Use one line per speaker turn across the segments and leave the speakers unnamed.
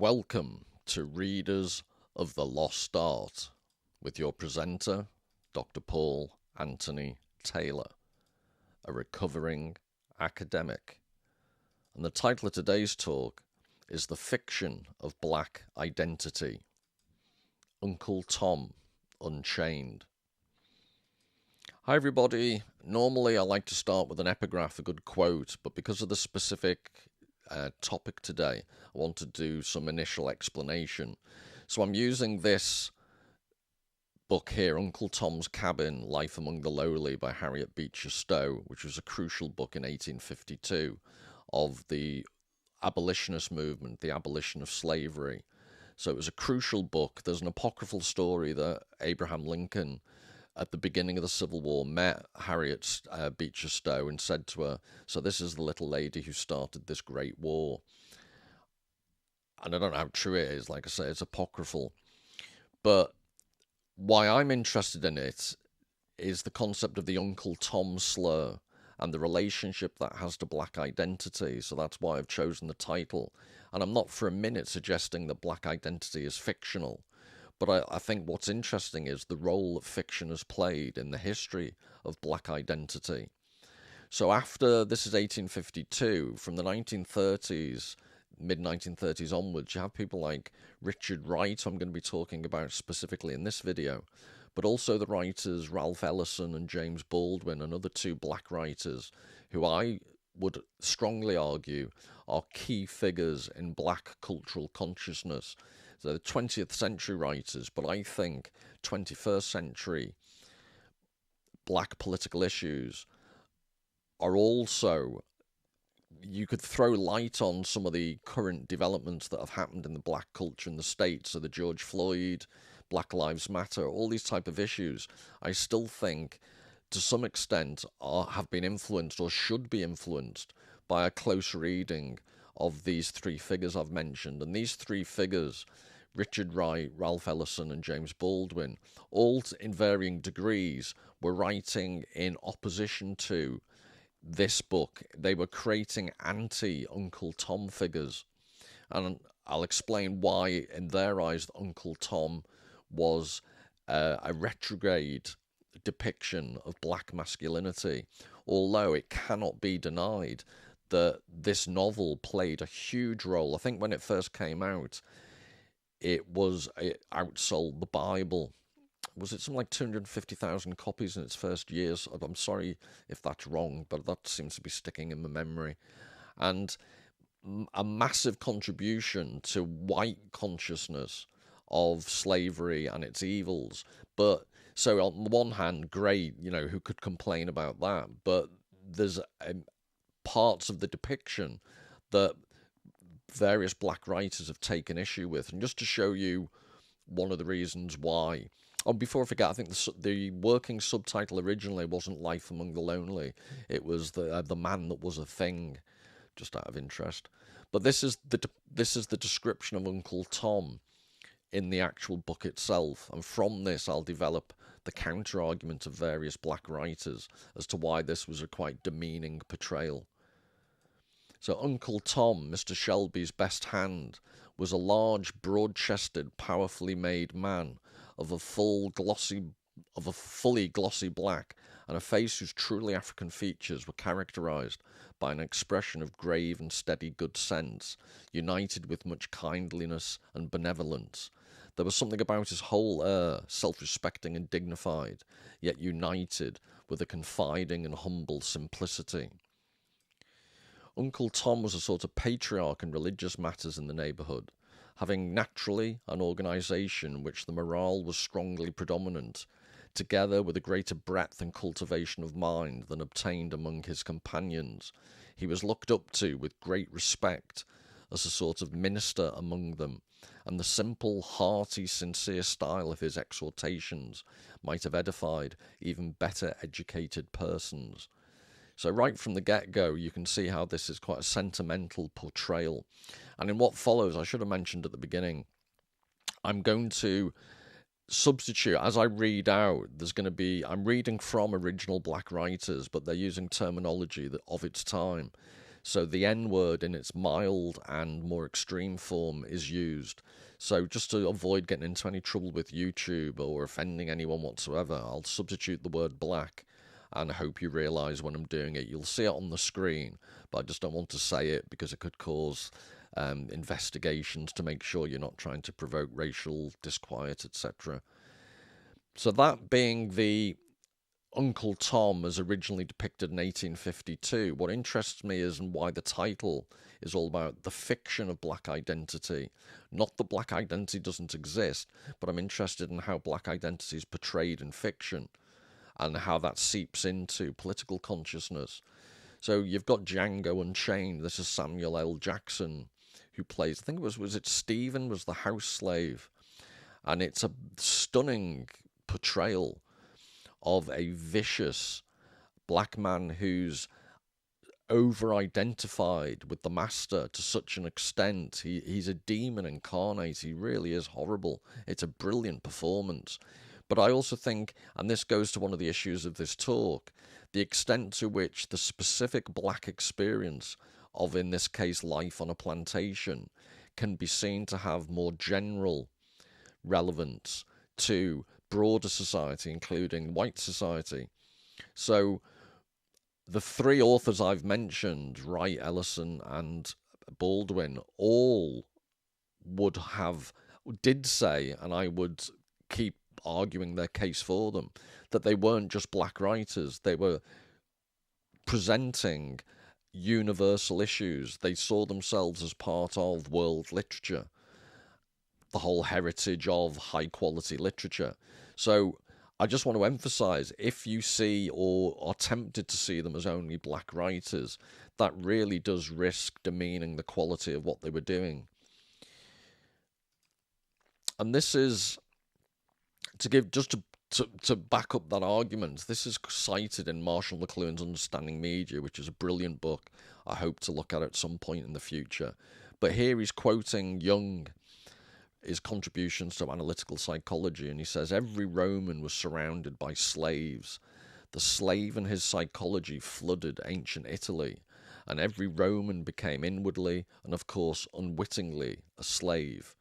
Welcome to Readers of the Lost Art with your presenter, Dr. Paul Anthony Taylor, a recovering academic. And the title of today's talk is The Fiction of Black Identity, Uncle Tom, Unchained. Hi everybody. Normally I like to start with an epigraph, a good quote, but because of the specific topic today, I want to do some initial explanation. So I'm using this book here, Uncle Tom's Cabin, Life Among the Lowly by Harriet Beecher Stowe, which was a crucial book in 1852 of the abolitionist movement, the abolition of slavery. So it was a crucial book. There's an apocryphal story that Abraham Lincoln, at the beginning of the Civil War, met Harriet Beecher Stowe and said to her, so this is the little lady who started this great war. And I don't know how true it is. Like I say, it's apocryphal. But why I'm interested in it is the concept of the Uncle Tom slur and the relationship that has to black identity. So that's why I've chosen the title. And I'm not for a minute suggesting that black identity is fictional. But I think what's interesting is the role that fiction has played in the history of black identity. So after, this is 1852, from the 1930s, mid-1930s onwards, you have people like Richard Wright, I'm going to be talking about specifically in this video, but also the writers Ralph Ellison and James Baldwin, and other two black writers who I would strongly argue are key figures in black cultural consciousness. So the 20th century writers, but I think 21st century black political issues are also, you could throw light on some of the current developments that have happened in the black culture in the States. So the George Floyd, Black Lives Matter, all these type of issues, I still think to some extent have been influenced or should be influenced by a close reading of these three figures I've mentioned. And these three figures, Richard Wright, Ralph Ellison and James Baldwin, all in varying degrees were writing in opposition to this book. They were creating anti-Uncle Tom figures. And I'll explain why in their eyes Uncle Tom was a retrograde depiction of black masculinity, although it cannot be denied that this novel played a huge role. I think when it first came out, it outsold the Bible. Was it something like 250,000 copies in its first years? I'm sorry if that's wrong, but that seems to be sticking in my memory. And a massive contribution to white consciousness of slavery and its evils. But so on the one hand, great, who could complain about that? But there's parts of the depiction that various black writers have taken issue with. And just to show you one of the reasons why. Oh, before I forget, I think the working subtitle originally wasn't Life Among the Lonely. It was the Man That Was a Thing, just out of interest. But this is the description of Uncle Tom in the actual book itself. And from this, I'll develop the counter-argument of various black writers as to why this was a quite demeaning portrayal. So Uncle Tom, Mr. Shelby's best hand, was a large, broad-chested, powerfully made man of a fully glossy black, and a face whose truly African features were characterized by an expression of grave and steady good sense, united with much kindliness and benevolence. There was something about his whole air, self-respecting and dignified, yet united with a confiding and humble simplicity. Uncle Tom was a sort of patriarch in religious matters in the neighbourhood, having naturally an organisation in which the morale was strongly predominant, together with a greater breadth and cultivation of mind than obtained among his companions. He was looked up to with great respect as a sort of minister among them, and the simple, hearty, sincere style of his exhortations might have edified even better educated persons. So right from the get-go, you can see how this is quite a sentimental portrayal. And in what follows, I should have mentioned at the beginning, I'm going to substitute, as I read out, I'm reading from original black writers, but they're using terminology of its time. So the N-word in its mild and more extreme form is used. So just to avoid getting into any trouble with YouTube or offending anyone whatsoever, I'll substitute the word black, and I hope you realise when I'm doing it. You'll see it on the screen, but I just don't want to say it because it could cause investigations to make sure you're not trying to provoke racial disquiet, etc. So that being the Uncle Tom as originally depicted in 1852, what interests me is why the title is all about the fiction of black identity. Not that black identity doesn't exist, but I'm interested in how black identity is portrayed in fiction and how that seeps into political consciousness. So you've got Django Unchained. This is Samuel L. Jackson who plays, I think it was it Stephen was the house slave, and it's a stunning portrayal of a vicious black man who's over-identified with the master to such an extent. He's a demon incarnate. He really is horrible. It's a brilliant performance. But I also think, and this goes to one of the issues of this talk, the extent to which the specific black experience of, in this case, life on a plantation, can be seen to have more general relevance to broader society, including white society. So the three authors I've mentioned, Wright, Ellison and Baldwin, all did say, and I would keep arguing their case for them, that they weren't just black writers. They were presenting universal issues. They saw themselves as part of world literature, the whole heritage of high quality literature. So I just want to emphasize, if you see or are tempted to see them as only black writers, that really does risk demeaning the quality of what they were doing. And this is to give, just to back up that argument, this is cited in Marshall McLuhan's Understanding Media, which is a brilliant book I hope to look at some point in the future. But here he's quoting Jung, his contributions to analytical psychology, and he says, every Roman was surrounded by slaves. The slave and his psychology flooded ancient Italy, and every Roman became inwardly, and of course unwittingly, a slave.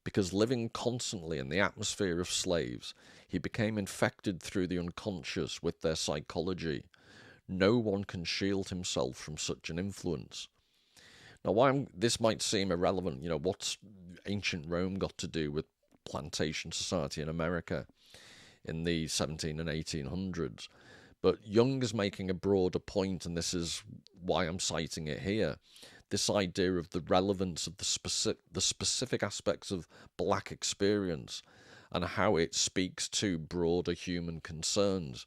Because living constantly in the atmosphere of slaves, he became infected through the unconscious with their psychology. No one can shield himself from such an influence. Now, this might seem irrelevant, what's ancient Rome got to do with plantation society in America in the 17 and 1800s? But Jung is making a broader point, and this is why I'm citing it here. This idea of the relevance of the specific aspects of black experience and how it speaks to broader human concerns.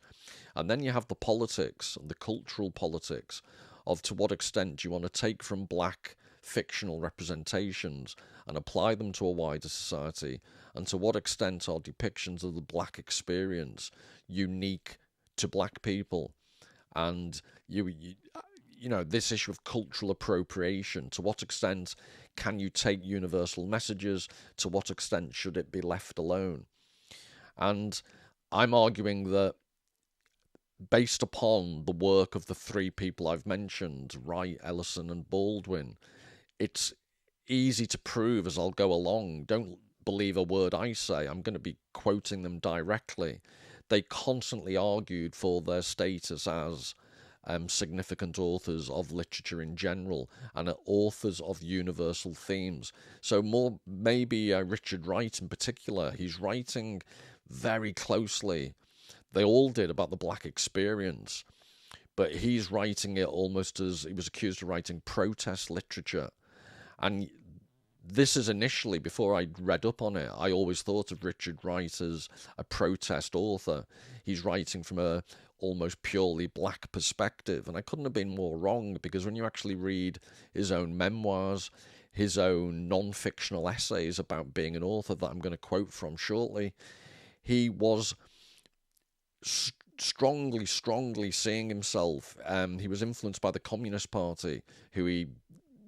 And then you have the politics, the cultural politics, of to what extent do you want to take from black fictional representations and apply them to a wider society, and to what extent are depictions of the black experience unique to black people. And this issue of cultural appropriation, to what extent can you take universal messages, to what extent should it be left alone? And I'm arguing that based upon the work of the three people I've mentioned, Wright, Ellison and Baldwin, it's easy to prove as I'll go along. Don't believe a word I say. I'm going to be quoting them directly. They constantly argued for their status as significant authors of literature in general and authors of universal themes. So maybe Richard Wright in particular, he's writing very closely. They all did about the black experience, but he's writing it almost as he was accused of writing protest literature. And this is initially, before I read up on it, I always thought of Richard Wright as a protest author. He's writing from a almost purely black perspective, and I couldn't have been more wrong, because when you actually read his own memoirs, his own non-fictional essays about being an author that I'm going to quote from shortly, he was strongly seeing himself. He was influenced by the Communist Party, who he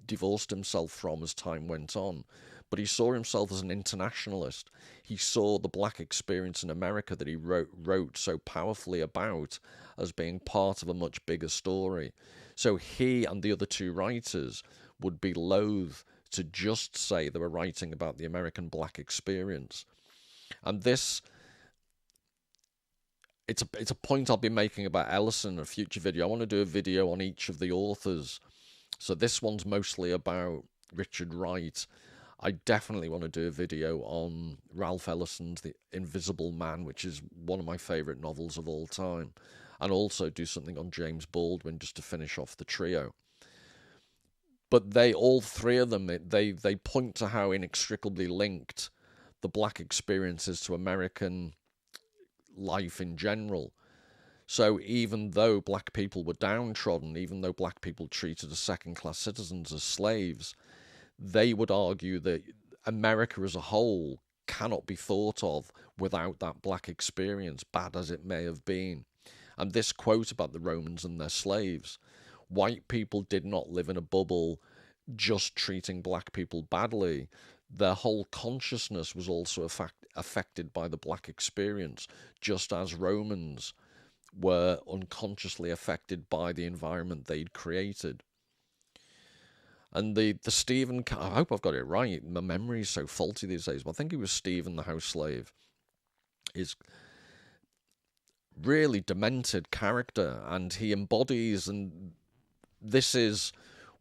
divorced himself from as time went on, but he saw himself as an internationalist. He saw the black experience in America that he wrote so powerfully about as being part of a much bigger story. So he and the other two writers would be loath to just say they were writing about the American black experience. And this, it's a point I'll be making about Ellison in a future video. I want to do a video on each of the authors. So this one's mostly about Richard Wright. I definitely want to do a video on Ralph Ellison's The Invisible Man, which is one of my favourite novels of all time. And also do something on James Baldwin just to finish off the trio. But they, all three of them, they point to how inextricably linked the black experience is to American life in general. So even though black people were downtrodden, even though black people treated as second-class citizens, as slaves, they would argue that America as a whole cannot be thought of without that black experience, bad as it may have been. And this quote about the Romans and their slaves: white people did not live in a bubble just treating black people badly. Their whole consciousness was also affected by the black experience, just as Romans were unconsciously affected by the environment they'd created. And the Stephen, I hope I've got it right, my memory is so faulty these days, but I think it was Stephen the house slave, is really demented character, and he embodies, and this is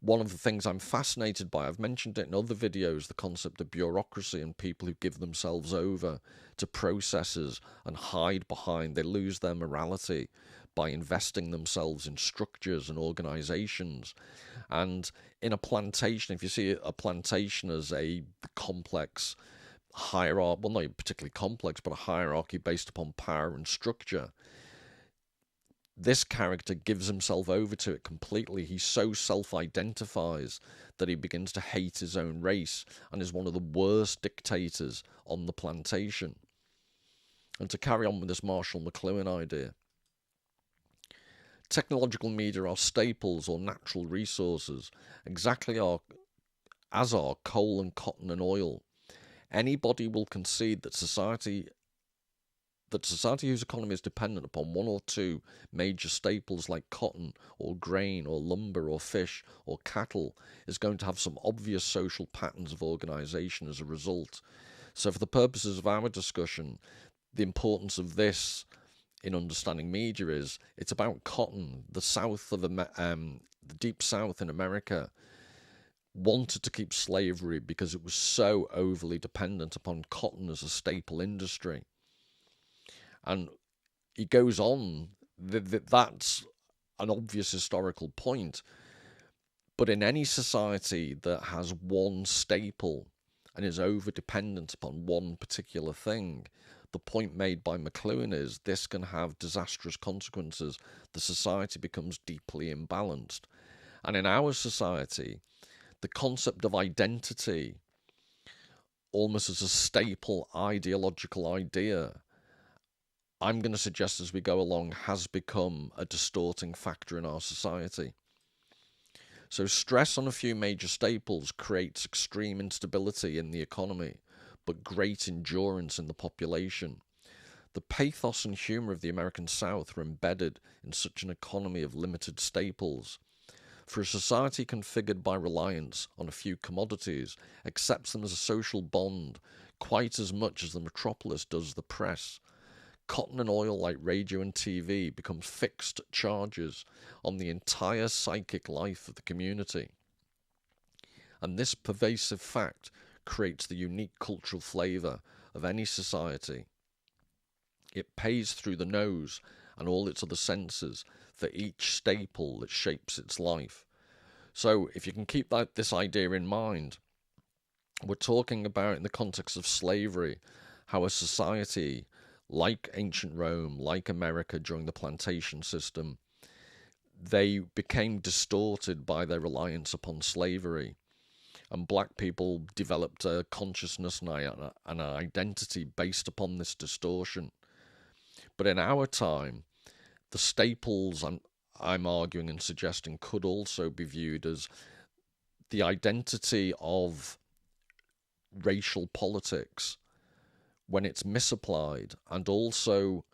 one of the things I'm fascinated by. I've mentioned it in other videos, the concept of bureaucracy and people who give themselves over to processes and hide behind, they lose their morality by investing themselves in structures and organizations. And in a plantation, if you see a plantation as a complex hierarchy, well, not particularly complex, but a hierarchy based upon power and structure, this character gives himself over to it completely. He so self-identifies that he begins to hate his own race and is one of the worst dictators on the plantation. And to carry on with this Marshall McLuhan idea, technological media are staples or natural resources, exactly as are coal and cotton and oil. Anybody will concede that society whose economy is dependent upon one or two major staples like cotton or grain or lumber or fish or cattle is going to have some obvious social patterns of organisation as a result. So for the purposes of our discussion, the importance of this in understanding media is it's about cotton. The south of the deep south in America wanted to keep slavery because it was so overly dependent upon cotton as a staple industry. And he goes on, that's an obvious historical point. But in any society that has one staple and is over-dependent upon one particular thing, the point made by McLuhan is this can have disastrous consequences. The society becomes deeply imbalanced. And in our society, the concept of identity, almost as a staple ideological idea, I'm going to suggest as we go along, has become a distorting factor in our society. So stress on a few major staples creates extreme instability in the economy, but great endurance in the population. The pathos and humour of the American South are embedded in such an economy of limited staples. For a society configured by reliance on a few commodities accepts them as a social bond quite as much as the metropolis does the press. Cotton and oil, like radio and TV, become fixed charges on the entire psychic life of the community. And this pervasive fact creates the unique cultural flavour of any society. It pays through the nose and all its other senses for each staple that shapes its life. So if you can keep this idea in mind, we're talking about, in the context of slavery, how a society like ancient Rome, like America during the plantation system, they became distorted by their reliance upon slavery. And black people developed a consciousness and an identity based upon this distortion. But in our time, the staples I'm arguing and suggesting could also be viewed as the identity of racial politics when it's misapplied, and also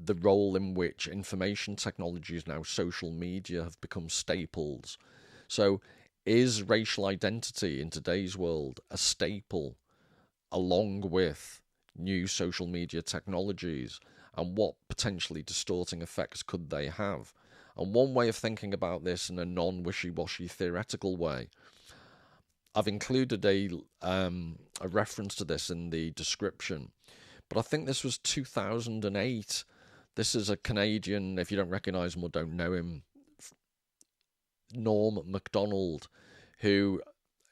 the role in which information technologies, now social media, have become staples. So is racial identity in today's world a staple along with new social media technologies, and what potentially distorting effects could they have? And one way of thinking about this in a non-wishy-washy theoretical way, I've included a reference to this in the description, but I think this was 2008. This is a Canadian, if you don't recognise him or don't know him, Norm Macdonald, who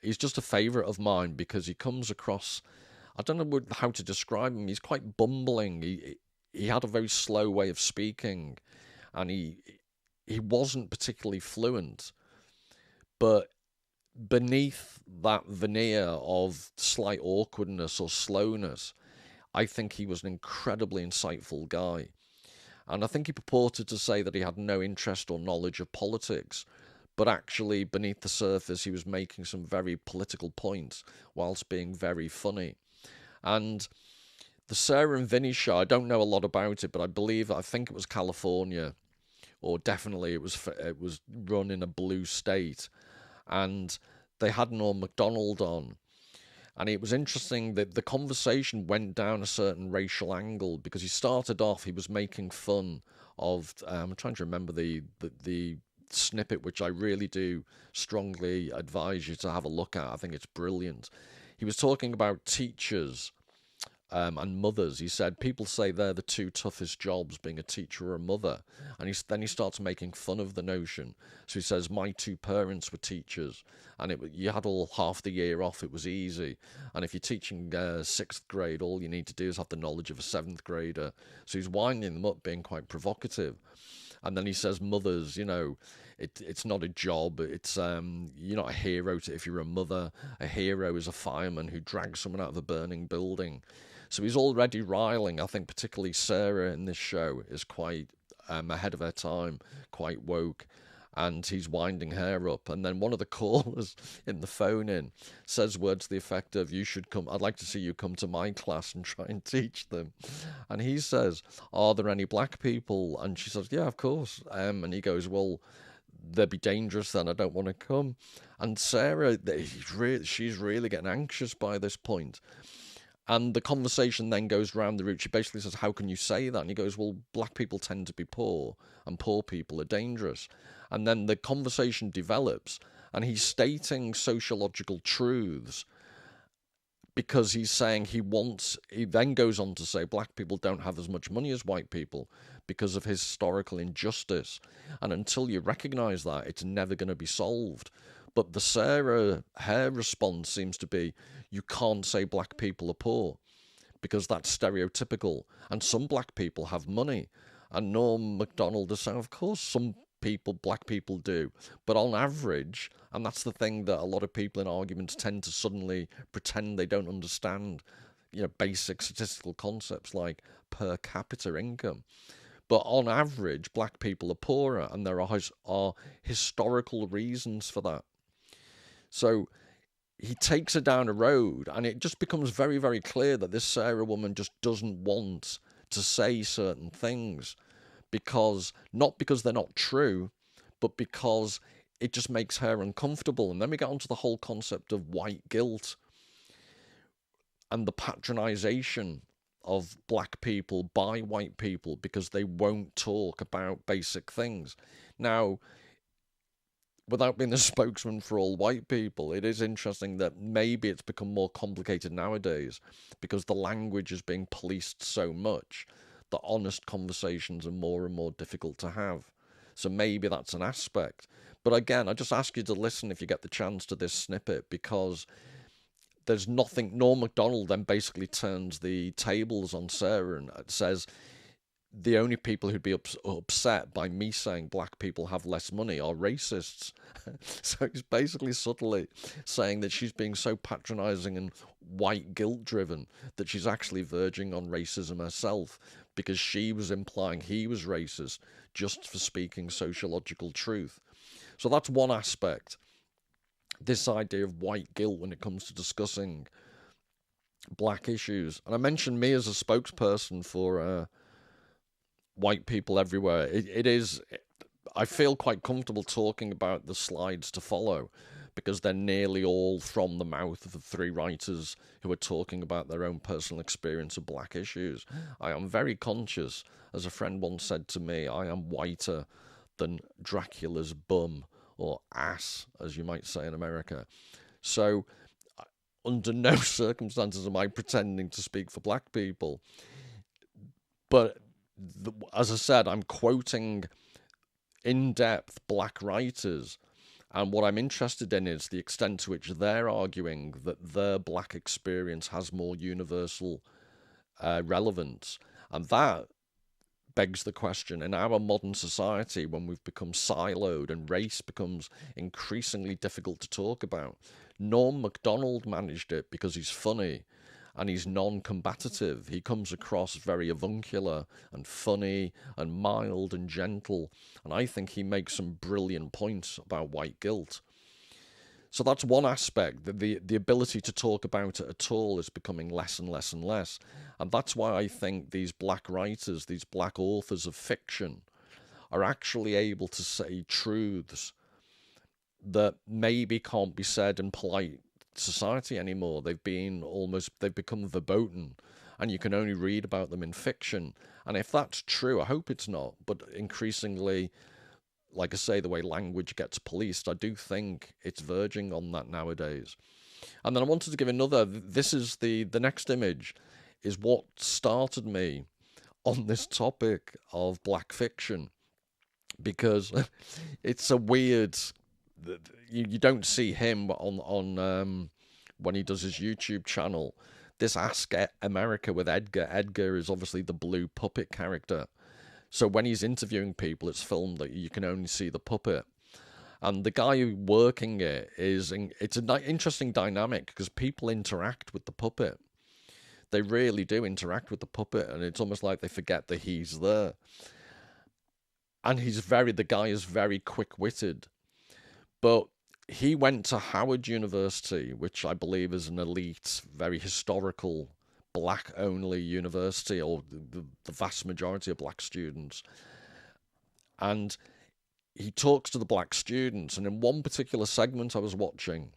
is just a favourite of mine because he comes across, I don't know how to describe him, he's quite bumbling. He had a very slow way of speaking, and he wasn't particularly fluent, but beneath that veneer of slight awkwardness or slowness, I think he was an incredibly insightful guy. And I think he purported to say that he had no interest or knowledge of politics, but actually beneath the surface he was making some very political points whilst being very funny. And the Sarah and Vinny show, I don't know a lot about it, but I think it was California, or definitely it was run in a blue state, and they had Norm Macdonald on. And it was interesting that the conversation went down a certain racial angle, because he started off, he was making fun of, I'm trying to remember the snippet, which I really do strongly advise you to have a look at. I think it's brilliant. He was talking about teachers and mothers. He said people say they're the two toughest jobs, being a teacher or a mother, and then he starts making fun of the notion. So he says, my two parents were teachers, and you had all half the year off, it was easy, and if you're teaching sixth grade, all you need to do is have the knowledge of a seventh grader. So he's winding them up, being quite provocative. And then he says, mothers, it's not a job. It's you're not a hero if you're a mother. A hero is a fireman who drags someone out of a burning building. So he's already riling. I think particularly Sarah in this show is quite ahead of her time, quite woke, and he's winding her up. And then one of the callers in the phone-in says words to the effect of, I'd like to see you come to my class and try and teach them. And he says, are there any black people? And she says, yeah, of course. And he goes, well, they'd be dangerous then, I don't want to come. And Sarah, she's really getting anxious by this point. And the conversation then goes round the route. She basically says, how can you say that? And he goes, well, black people tend to be poor, and poor people are dangerous. And then the conversation develops, and he's stating sociological truths, because he's saying he then goes on to say black people don't have as much money as white people because of historical injustice. And until you recognise that, it's never going to be solved. But the Sarah, her response seems to be, you can't say black people are poor because that's stereotypical. And some black people have money. And Norm Macdonald is saying, of course, some black people do. But on average, and that's the thing that a lot of people in arguments tend to suddenly pretend they don't understand, basic statistical concepts like per capita income. But on average, black people are poorer, and there are historical reasons for that. So he takes her down a road, and it just becomes very, very clear that this Sarah woman just doesn't want to say certain things, not because they're not true, but because it just makes her uncomfortable. And then we get onto the whole concept of white guilt and the patronization of black people by white people because they won't talk about basic things. Now, without being the spokesman for all white people, it is interesting that maybe it's become more complicated nowadays because the language is being policed so much that honest conversations are more and more difficult to have. So maybe that's an aspect. But again, I just ask you to listen if you get the chance to this snippet, because there's nothing. Norm Macdonald then basically turns the tables on Sarah and says, the only people who'd be upset by me saying black people have less money are racists. So he's basically subtly saying that she's being so patronizing and white guilt driven that she's actually verging on racism herself, because she was implying he was racist just for speaking sociological truth. So that's one aspect, this idea of white guilt when it comes to discussing black issues. And I mentioned me as a spokesperson for white people everywhere. It is. I feel quite comfortable talking about the slides to follow because they're nearly all from the mouth of the three writers who are talking about their own personal experience of black issues. I am very conscious, as a friend once said to me, I am whiter than Dracula's bum, or ass, as you might say in America. So, under no circumstances am I pretending to speak for black people. But, as I said, I'm quoting in-depth black writers, and what I'm interested in is the extent to which they're arguing that their black experience has more universal relevance. And that begs the question, in our modern society, when we've become siloed and race becomes increasingly difficult to talk about. Norm Macdonald managed it because he's funny and he's non-combative. He comes across very avuncular and funny and mild and gentle, and I think he makes some brilliant points about white guilt. So that's one aspect. The ability to talk about it at all is becoming less and less and less. And that's why I think these black writers, these black authors of fiction, are actually able to say truths that maybe can't be said in polite society anymore. They've become verboten, and you can only read about them in fiction. And if that's true, I hope it's not, but increasingly, like I say, the way language gets policed, I do think it's verging on that nowadays. And then I wanted to give another. This is the next image is what started me on this topic of black fiction, because it's a weird. You don't see him on when he does his YouTube channel. This Ask America with Edgar. Edgar is obviously the blue puppet character. So when he's interviewing people, it's filmed that you can only see the puppet. And the guy working it it's an interesting dynamic because people interact with the puppet. They really do interact with the puppet, and it's almost like they forget that he's there. And the guy is very quick-witted. But he went to Howard University, which I believe is an elite, very historical, black-only university, or the vast majority of black students. And he talks to the black students, and in one particular segment I was watching,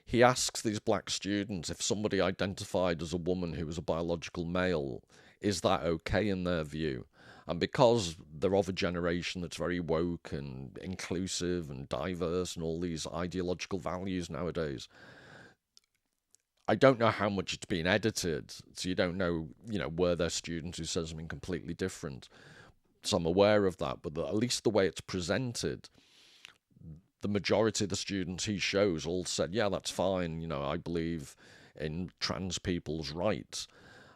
he asks these black students if somebody identified as a woman who was a biological male, is that okay in their view? And because they're of a generation that's very woke and inclusive and diverse and all these ideological values nowadays, I don't know how much it's been edited, so you don't know, were there students who said something completely different. So I'm aware of that, but at least the way it's presented, the majority of the students he shows all said, yeah, that's fine, I believe in trans people's rights.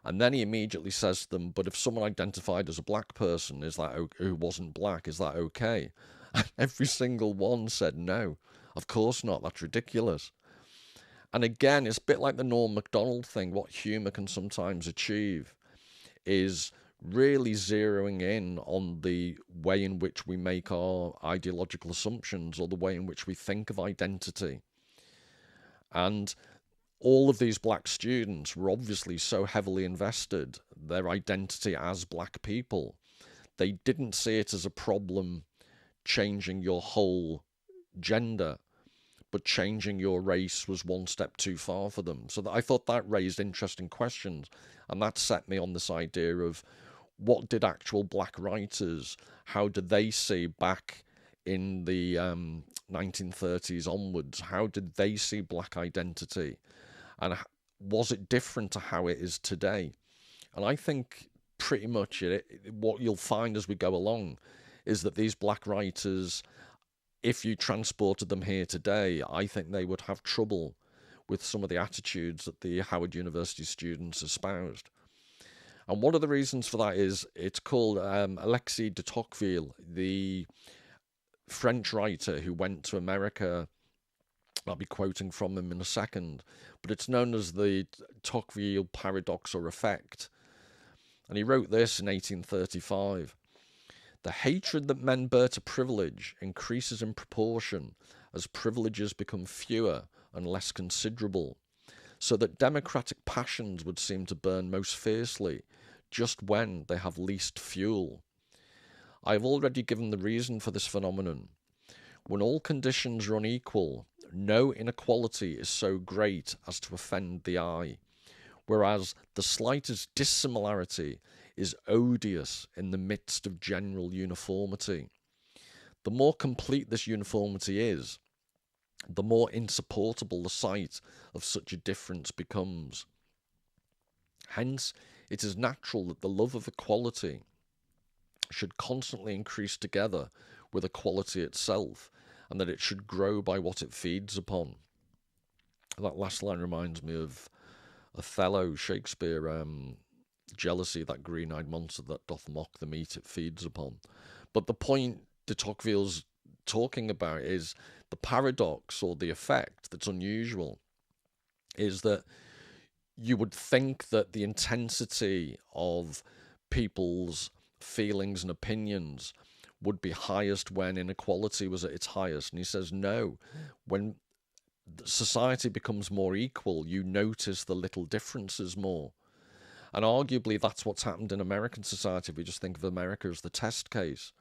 And then he immediately says to them, but if someone identified as a black person, who wasn't black, is that okay? And every single one said no, of course not, that's ridiculous. And again, it's a bit like the Norm Macdonald thing. What humour can sometimes achieve is really zeroing in on the way in which we make our ideological assumptions, or the way in which we think of identity. And all of these black students were obviously so heavily invested, their identity as black people. They didn't see it as a problem changing your whole gender, but changing your race was one step too far for them. So I thought that raised interesting questions, and that set me on this idea of what did actual black writers, how did they see back in the 1930s onwards, how did they see black identity? And was it different to how it is today? And I think pretty much what you'll find as we go along is that these black writers, if you transported them here today, I think they would have trouble with some of the attitudes that the Howard University students espoused. And one of the reasons for that is it's called Alexis de Tocqueville, the French writer who went to America. I'll be quoting from him in a second, but it's known as the Tocqueville paradox or effect. And he wrote this in 1835. The hatred that men bear to privilege increases in proportion as privileges become fewer and less considerable, so that democratic passions would seem to burn most fiercely just when they have least fuel. I have already given the reason for this phenomenon. When all conditions are unequal, no inequality is so great as to offend the eye, whereas the slightest dissimilarity is odious in the midst of general uniformity. The more complete this uniformity is, the more insupportable the sight of such a difference becomes. Hence, it is natural that the love of equality should constantly increase together with equality itself, and that it should grow by what it feeds upon. That last line reminds me of Othello, Shakespeare, jealousy, that green-eyed monster that doth mock the meat it feeds upon. But the point de Tocqueville's talking about is the paradox, or the effect that's unusual, is that you would think that the intensity of people's feelings and opinions would be highest when inequality was at its highest. And he says, no, when society becomes more equal, you notice the little differences more. And arguably that's what's happened in American society, if we just think of America as the test case.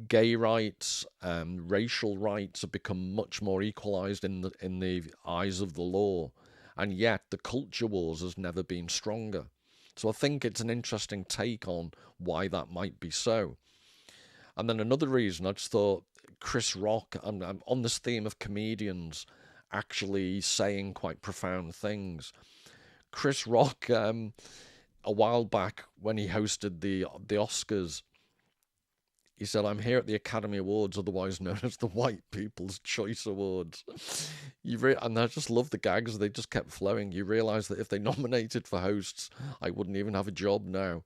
Gay rights, racial rights have become much more equalised in the eyes of the law, and yet the culture wars has never been stronger. So I think it's an interesting take on why that might be so. And then another reason, I just thought Chris Rock, and on this theme of comedians actually saying quite profound things. Chris Rock, a while back when he hosted the Oscars, he said, "I'm here at the Academy Awards, otherwise known as the White People's Choice Awards." And I just love the gags. They just kept flowing. You realise that if they nominated for hosts, I wouldn't even have a job now.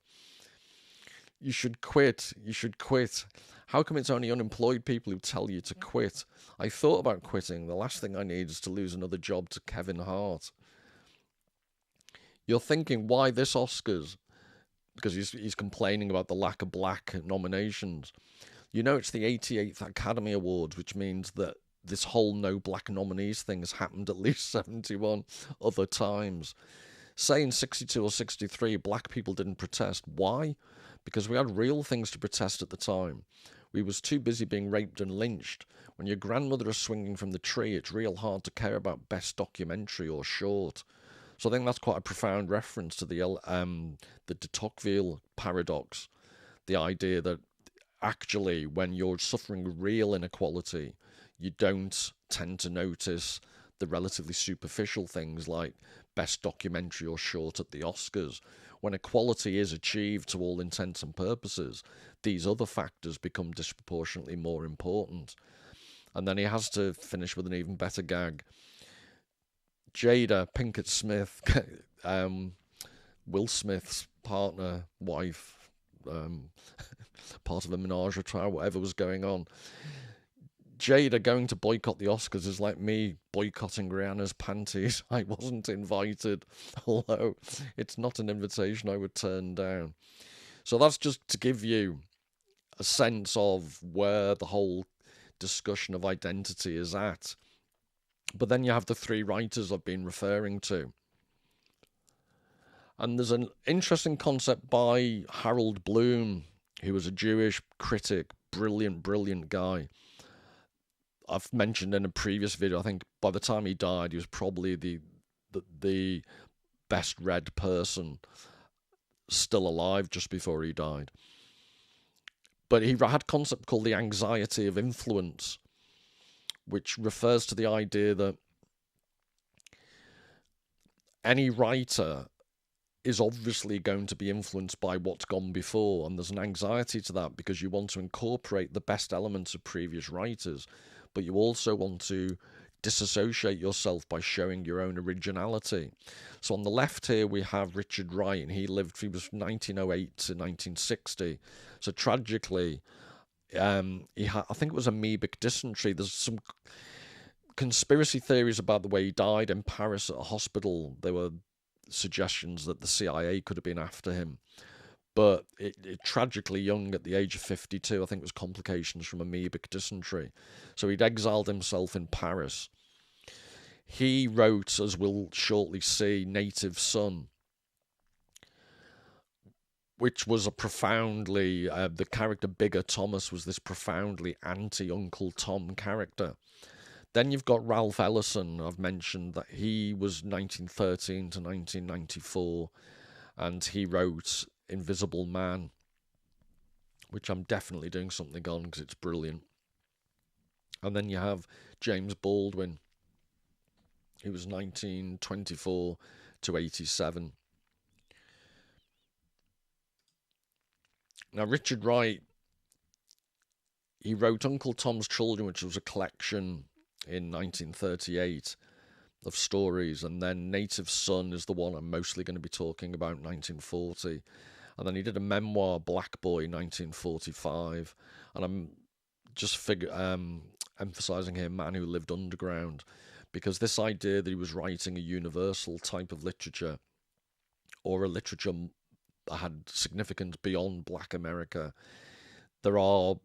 You should quit. You should quit. How come it's only unemployed people who tell you to quit? I thought about quitting. The last thing I need is to lose another job to Kevin Hart. You're thinking, why this Oscars? Because he's complaining about the lack of black nominations. You know, it's the 88th Academy Awards, which means that this whole no black nominees thing has happened at least 71 other times. Say in 62 or 63, black people didn't protest. Why? Because we had real things to protest at the time. We was too busy being raped and lynched. When your grandmother is swinging from the tree, it's real hard to care about best documentary or short. So I think that's quite a profound reference to the de Tocqueville paradox. The idea that actually when you're suffering real inequality, you don't tend to notice the relatively superficial things like best documentary or short at the Oscars. When equality is achieved to all intents and purposes, these other factors become disproportionately more important. And then he has to finish with an even better gag. Jada Pinkett Smith, Will Smith's partner, wife, part of a menage a trois, whatever was going on. Jada going to boycott the Oscars is like me boycotting Rihanna's panties. I wasn't invited, although it's not an invitation I would turn down. So that's just to give you a sense of where the whole discussion of identity is at. But then you have the three writers I've been referring to. And there's an interesting concept by Harold Bloom, who was a Jewish critic, brilliant guy. I've mentioned in a previous video, I think by the time he died, he was probably the best read person still alive just before he died. But he had a concept called the anxiety of influence, which refers to the idea that any writer is obviously going to be influenced by what's gone before, and there's an anxiety to that because you want to incorporate the best elements of previous writers, but you also want to disassociate yourself by showing your own originality. So on the left here we have Richard Wright, and he was 1908 to 1960. So tragically, I think it was amoebic dysentery. There's some conspiracy theories about the way he died in Paris at a hospital. There were suggestions that the CIA could have been after him. But it tragically young at the age of 52, I think it was complications from amoebic dysentery. So he'd exiled himself in Paris. He wrote, as we'll shortly see, Native Son. which was a profoundly, the character Bigger Thomas was this profoundly anti-Uncle Tom character. Then you've got Ralph Ellison. I've mentioned that he was 1913 to 1994, and he wrote Invisible Man, which I'm definitely doing something on because it's brilliant. And then you have James Baldwin. He was 1924 to 87. Now, Richard Wright, he wrote Uncle Tom's Children, which was a collection in 1938 of stories, and then Native Son is the one I'm mostly going to be talking about, 1940. And then he did a memoir, Black Boy, 1945, and I'm just emphasizing here Man Who Lived Underground, because this idea that he was writing a universal type of literature, or a literature that had significance beyond Black America. There are,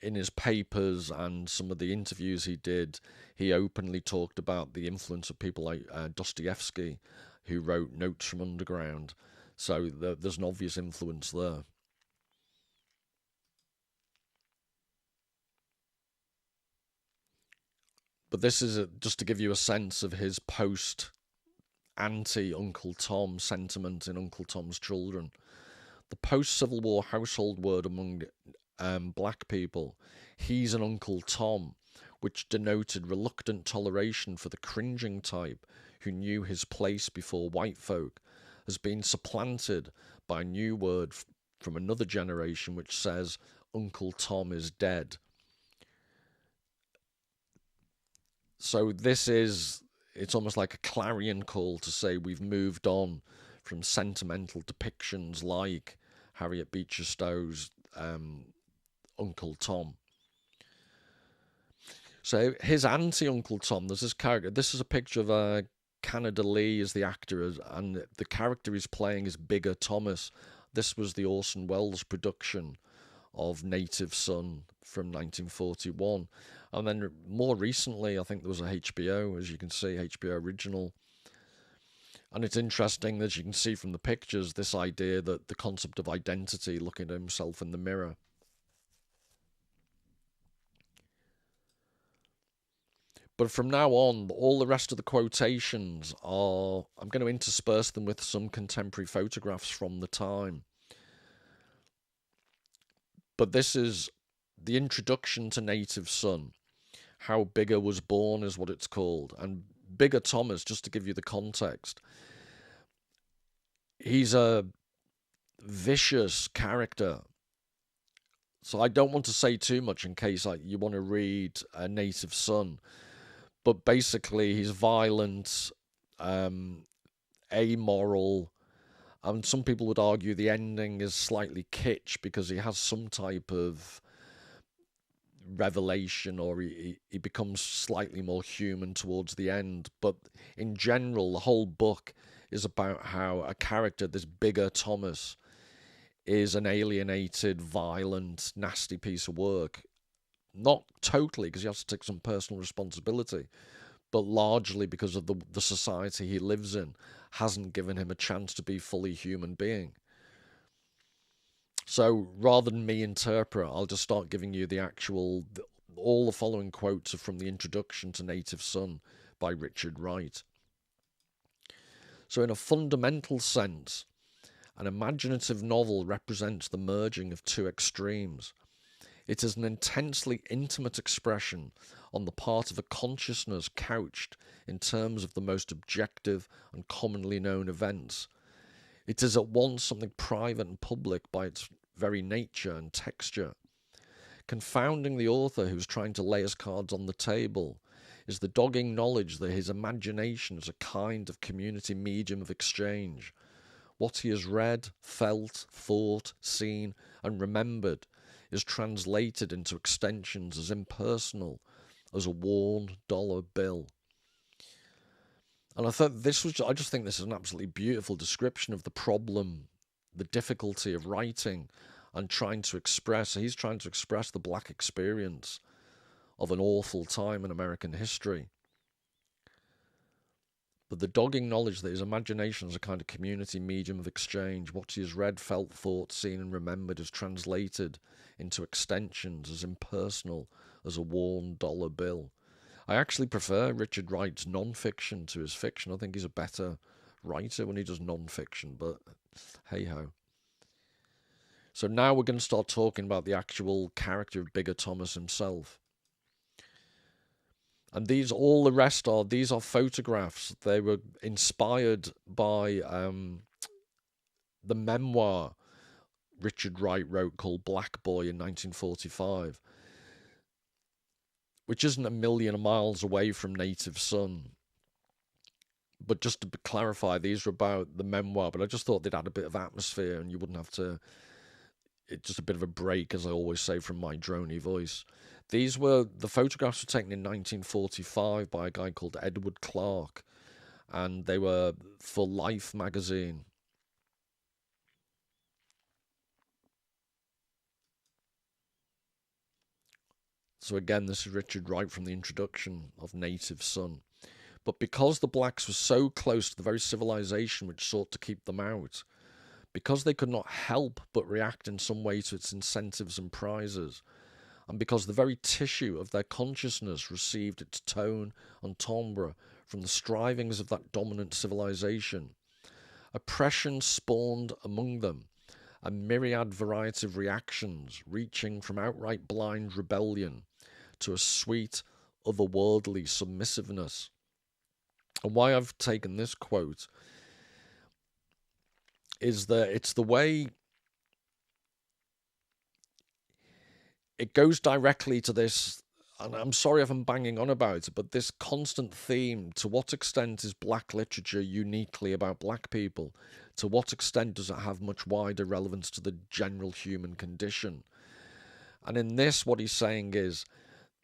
in his papers and some of the interviews he did, he openly talked about the influence of people like Dostoevsky, who wrote Notes from Underground. So there's an obvious influence there. But this is just to give you a sense of his post-anti-Uncle Tom sentiment in Uncle Tom's Children. The post-Civil War household word among black people, he's an Uncle Tom, which denoted reluctant toleration for the cringing type who knew his place before white folk, has been supplanted by a new word from another generation which says Uncle Tom is dead. So it's almost like a clarion call to say we've moved on from sentimental depictions like Harriet Beecher Stowe's Uncle Tom. So his anti-Uncle Tom, there's this character, this is a picture of Canada Lee as the actor, and the character he's playing is Bigger Thomas. This was the Orson Welles production of Native Son from 1941. And then more recently, I think there was a HBO, as you can see, HBO original. And it's interesting, as you can see from the pictures, this idea that the concept of identity, looking at himself in the mirror. But from now on, all the rest of the quotations are, I'm going to intersperse them with some contemporary photographs from the time. But this is the introduction to Native Son. How Bigger was born is what it's called. And Bigger Thomas, just to give you the context, he's a vicious character. So I don't want to say too much in case you want to read A Native Son. But basically, he's violent, amoral, and some people would argue the ending is slightly kitsch because he has some type of revelation, or he becomes slightly more human towards the end. But in general, the whole book is about how a character, this Bigger Thomas, is an alienated, violent, nasty piece of work. Not totally, because he has to take some personal responsibility, but largely because of the society he lives in hasn't given him a chance to be fully human being. So rather than me interpret, I'll just start giving you the actual, all the following quotes are from the introduction to Native Son by Richard Wright. So in a fundamental sense, an imaginative novel represents the merging of two extremes. It is an intensely intimate expression on the part of a consciousness couched in terms of the most objective and commonly known events. It is at once something private and public by its very nature and texture. Confounding the author who is trying to lay his cards on the table is the dogging knowledge that his imagination is a kind of community medium of exchange. What he has read, felt, thought, seen, and remembered is translated into extensions as impersonal as a worn dollar bill. And I just think this is an absolutely beautiful description of the problem, the difficulty of writing and trying to express. He's trying to express the black experience of an awful time in American history. but the dogging knowledge that his imagination is a kind of community medium of exchange. What he has read, felt, thought, seen, and remembered is translated into extensions as impersonal as a worn dollar bill. I actually prefer Richard Wright's non-fiction to his fiction. I think he's a better writer when he does non-fiction, but hey-ho. So now we're going to start talking about the actual character of Bigger Thomas himself. And these are photographs. They were inspired by the memoir Richard Wright wrote called Black Boy in 1945, which isn't a million miles away from Native Son. But just to clarify, these are about the memoir, but I just thought they'd add a bit of atmosphere and you wouldn't have to... It's just a bit of a break, as I always say, from my drony voice. The photographs were taken in 1945 by a guy called Edward Clark, and they were for Life magazine. So again, this is Richard Wright from the introduction of Native Son. But because the blacks were so close to the very civilization which sought to keep them out, because they could not help but react in some way to its incentives and prizes, and because the very tissue of their consciousness received its tone and timbre from the strivings of that dominant civilization, oppression spawned among them a myriad variety of reactions, reaching from outright blind rebellion to a sweet, otherworldly submissiveness. And why I've taken this quote is that it's the way it goes directly to this, and I'm sorry if I'm banging on about it, but this constant theme: to what extent is black literature uniquely about black people? To what extent does it have much wider relevance to the general human condition? And in this, what he's saying is,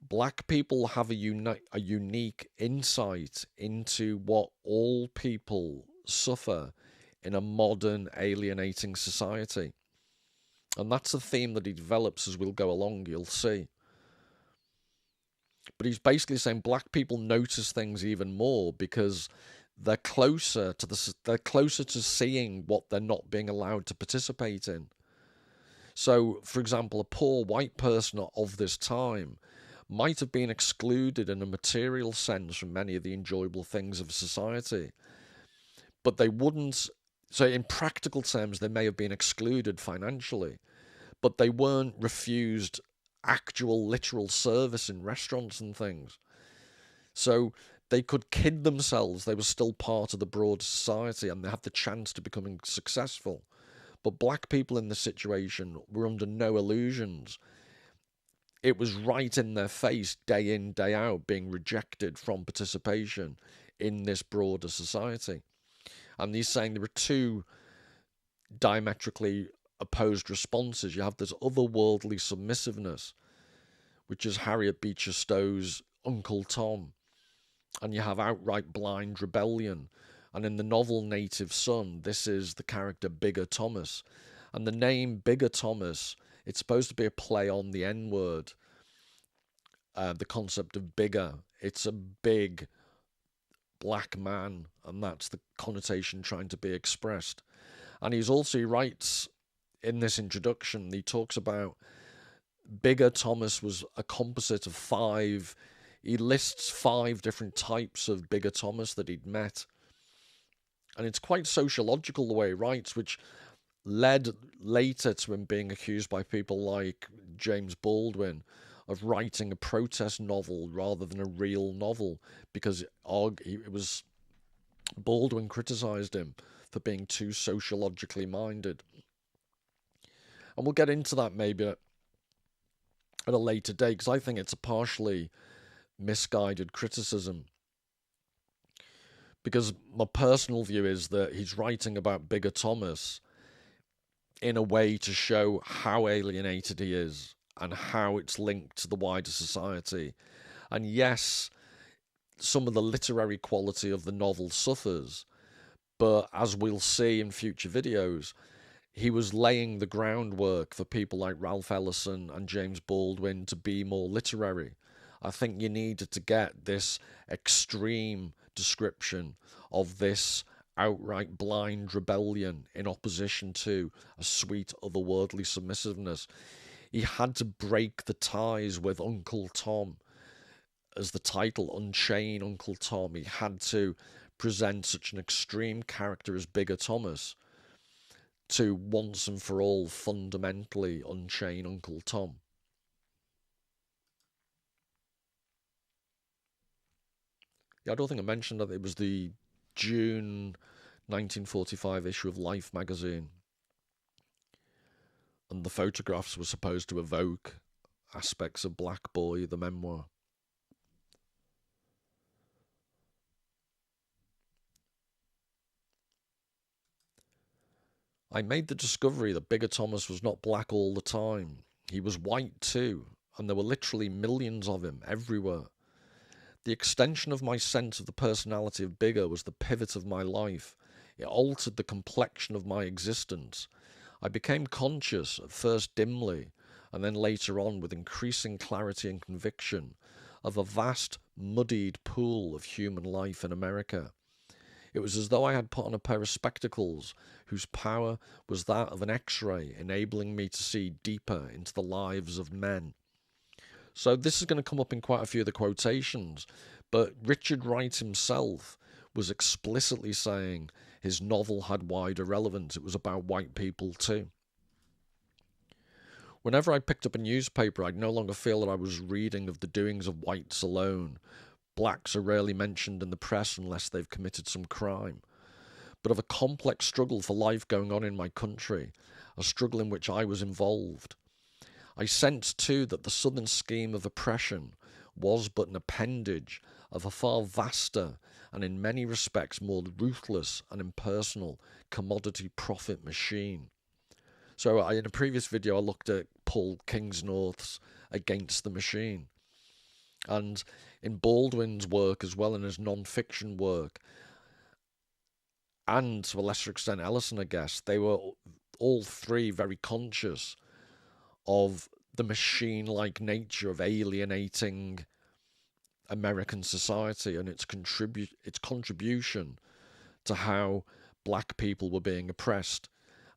black people have a unique insight into what all people suffer in a modern, alienating society. And that's a theme that he develops as we'll go along, you'll see. But he's basically saying black people notice things even more because they're closer to seeing what they're not being allowed to participate in. So, for example, a poor white person of this time might have been excluded in a material sense from many of the enjoyable things of society, but they wouldn't... So in practical terms, they may have been excluded financially, but they weren't refused actual literal service in restaurants and things. So they could kid themselves they were still part of the broader society and they had the chance to becoming successful. But black people in this situation were under no illusions. It was right in their face, day in, day out, being rejected from participation in this broader society. And he's saying there are two diametrically opposed responses. You have this otherworldly submissiveness, which is Harriet Beecher Stowe's Uncle Tom, and you have outright blind rebellion. And in the novel Native Son, this is the character Bigger Thomas. And the name Bigger Thomas, it's supposed to be a play on the N-word, the concept of bigger. It's a big black man, and that's the connotation trying to be expressed. And he writes in this introduction, he talks about Bigger Thomas was a composite of 5. He lists 5 different types of Bigger Thomas that he'd met. And it's quite sociological the way he writes, which led later to him being accused by people like James Baldwin of writing a protest novel rather than a real novel, because Baldwin criticised him for being too sociologically minded. And we'll get into that maybe at a later date, because I think it's a partially misguided criticism. Because my personal view is that he's writing about Bigger Thomas in a way to show how alienated he is and how it's linked to the wider society. And yes, some of the literary quality of the novel suffers, but as we'll see in future videos, he was laying the groundwork for people like Ralph Ellison and James Baldwin to be more literary. I think you needed to get this extreme description of this outright blind rebellion in opposition to a sweet otherworldly submissiveness. He had to break the ties with Uncle Tom. As the title, Unchained Uncle Tom, he had to present such an extreme character as Bigger Thomas to once and for all fundamentally unchain Uncle Tom. Yeah, I don't think I mentioned that it was the June 1945 issue of Life magazine, and the photographs were supposed to evoke aspects of Black Boy, the memoir. I made the discovery that Bigger Thomas was not black all the time. He was white too, and there were literally millions of him everywhere. The extension of my sense of the personality of Bigger was the pivot of my life. It altered the complexion of my existence. I became conscious, at first dimly, and then later on with increasing clarity and conviction, of a vast, muddied pool of human life in America. It was as though I had put on a pair of spectacles whose power was that of an X-ray, enabling me to see deeper into the lives of men. So this is going to come up in quite a few of the quotations, but Richard Wright himself was explicitly saying his novel had wider relevance. It was about white people too. Whenever I picked up a newspaper, I'd no longer feel that I was reading of the doings of whites alone. Blacks are rarely mentioned in the press unless they've committed some crime, but of a complex struggle for life going on in my country, a struggle in which I was involved. I sensed too that the Southern scheme of oppression was but an appendage of a far vaster and in many respects more ruthless and impersonal commodity profit machine. So in a previous video I looked at Paul Kingsnorth's Against the Machine. And in Baldwin's work as well, in his non-fiction work, and to a lesser extent Ellison, I guess, they were all three very conscious of the machine-like nature of alienating American society and its contribution to how black people were being oppressed.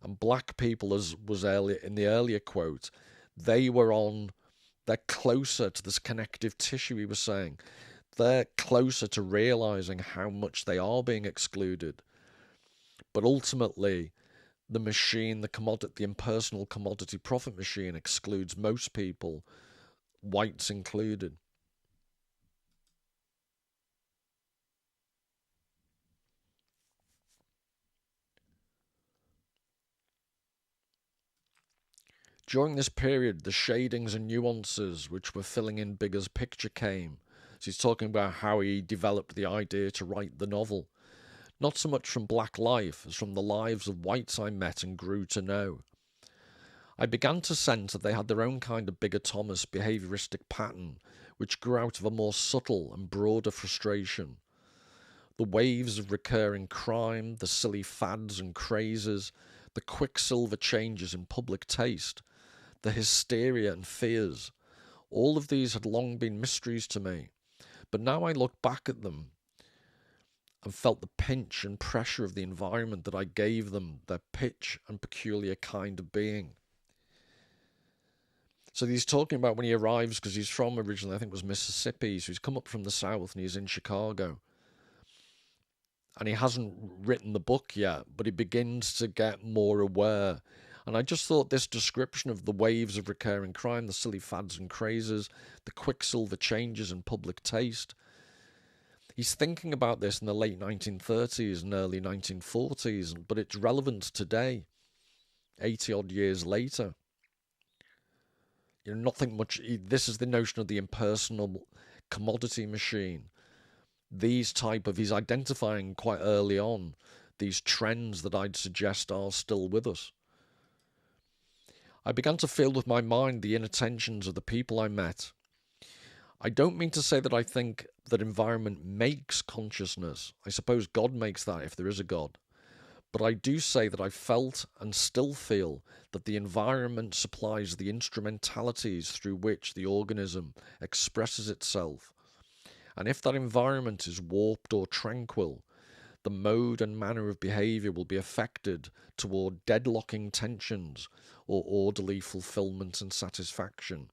And black people, as was earlier in the earlier quote, they're closer to this connective tissue, he was saying. They're closer to realizing how much they are being excluded. But ultimately, the machine, the impersonal commodity profit machine excludes most people, whites included. During this period, the shadings and nuances which were filling in Bigger's picture came. So he's talking about how he developed the idea to write the novel. Not so much from black life as from the lives of whites I met and grew to know. I began to sense that they had their own kind of Bigger Thomas behaviouristic pattern, which grew out of a more subtle and broader frustration. The waves of recurring crime, the silly fads and crazes, the quicksilver changes in public taste, the hysteria and fears, all of these had long been mysteries to me, but now I look back at them and felt the pinch and pressure of the environment that I gave them, their pitch and peculiar kind of being. So he's talking about when he arrives, because he's from originally, I think it was Mississippi, so he's come up from the south and he's in Chicago. And he hasn't written the book yet, but he begins to get more aware. And I just thought this description of the waves of recurring crime, the silly fads and crazes, the quicksilver changes in public taste, he's thinking about this in the late 1930s and early 1940s, but it's relevant today, 80-odd years later. You know, nothing much. This is the notion of the impersonal commodity machine. He's identifying quite early on these trends that I'd suggest are still with us. I began to feel with my mind the inner tensions of the people I met. I don't mean to say that I think that environment makes consciousness. I suppose God makes that if there is a God. But I do say that I felt and still feel that the environment supplies the instrumentalities through which the organism expresses itself. And if that environment is warped or tranquil, the mode and manner of behaviour will be affected toward deadlocking tensions or orderly fulfilment and satisfaction.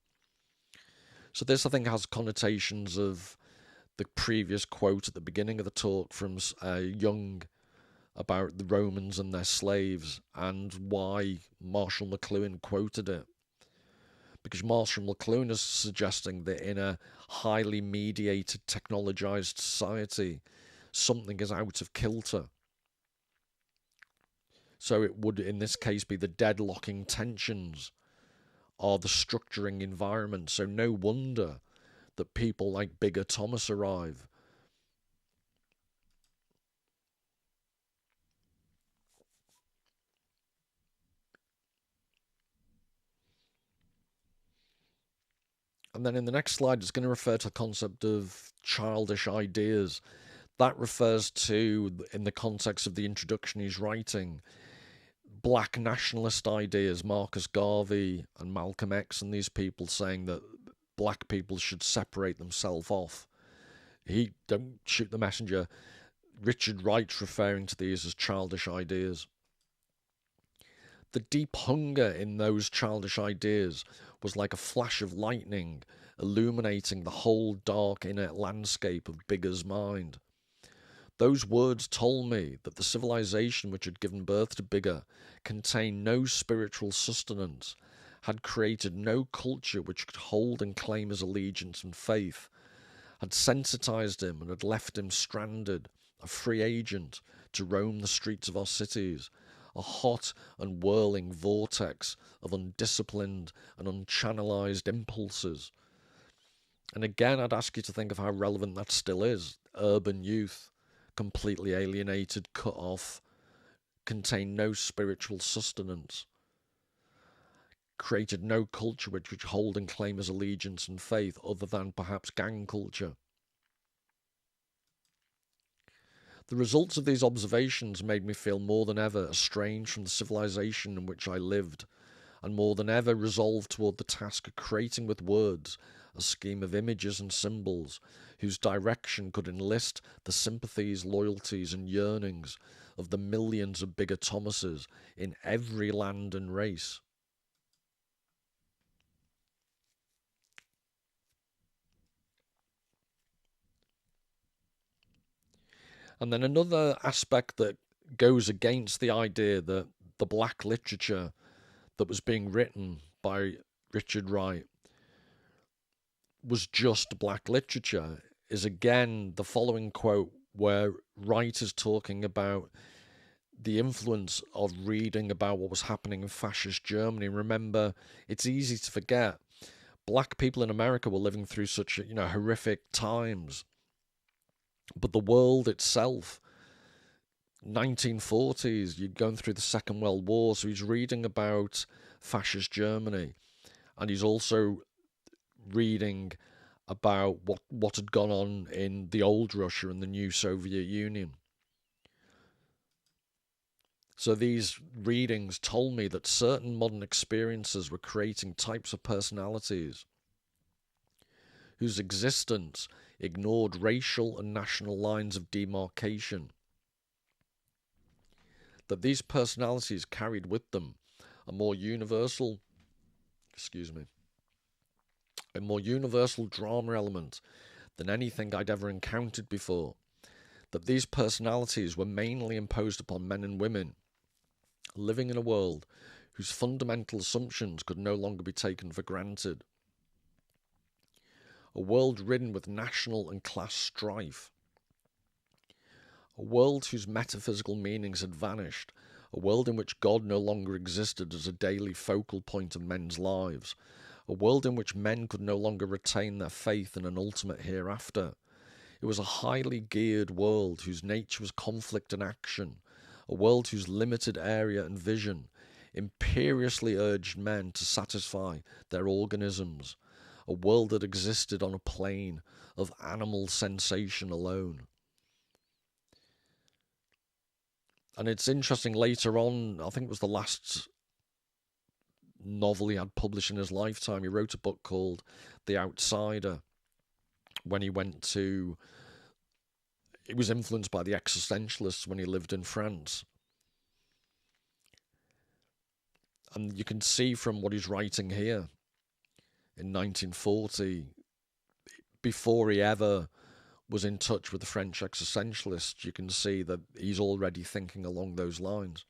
So this, I think, has connotations of the previous quote at the beginning of the talk from Young about the Romans and their slaves, and why Marshall McLuhan quoted it. Because Marshall McLuhan is suggesting that in a highly mediated, technologized society, something is out of kilter. So it would, in this case, be the deadlocking tensions are the structuring environment. So no wonder that people like Bigger Thomas arrive. And then in the next slide, it's going to refer to the concept of childish ideas. That refers to, in the context of the introduction he's writing, black nationalist ideas, Marcus Garvey and Malcolm X and these people saying that black people should separate themselves off. He don't shoot the messenger. Richard Wright referring to these as childish ideas. The deep hunger in those childish ideas was like a flash of lightning, illuminating the whole dark inner landscape of Bigger's mind. Those words told me that the civilization which had given birth to Bigger contained no spiritual sustenance, had created no culture which could hold and claim his allegiance and faith, had sensitized him and had left him stranded, a free agent, to roam the streets of our cities, a hot and whirling vortex of undisciplined and unchannelized impulses. And again, I'd ask you to think of how relevant that still is. Urban youth, completely alienated, cut off, contain no spiritual sustenance, created no culture which would hold and claim his allegiance and faith other than perhaps gang culture. The results of these observations made me feel more than ever estranged from the civilization in which I lived, and more than ever resolved toward the task of creating with words a scheme of images and symbols whose direction could enlist the sympathies, loyalties and yearnings of the millions of Bigger Thomases in every land and race. And then another aspect that goes against the idea that the black literature that was being written by Richard Wright was just black literature is again the following quote, where Wright is talking about the influence of reading about what was happening in fascist Germany. Remember, it's easy to forget, black people in America were living through such, horrific times. But the world itself, 1940s, you're going through the Second World War, so he's reading about fascist Germany, and he's also reading about what had gone on in the old Russia and the new Soviet Union. So these readings told me that certain modern experiences were creating types of personalities whose existence ignored racial and national lines of demarcation. That these personalities carried with them a more universal drama element than anything I'd ever encountered before. That these personalities were mainly imposed upon men and women living in a world whose fundamental assumptions could no longer be taken for granted. A world ridden with national and class strife. A world whose metaphysical meanings had vanished. A world in which God no longer existed as a daily focal point of men's lives. A world in which men could no longer retain their faith in an ultimate hereafter. It was a highly geared world whose nature was conflict and action. A world whose limited area and vision imperiously urged men to satisfy their organisms. A world that existed on a plane of animal sensation alone. And it's interesting, later on, I think it was the last novel he had published in his lifetime, he wrote a book called The Outsider, when he went to he was influenced by the existentialists when he lived in France. And you can see from what he's writing here in 1940, before he ever was in touch with the French existentialists, you can see that he's already thinking along those lines.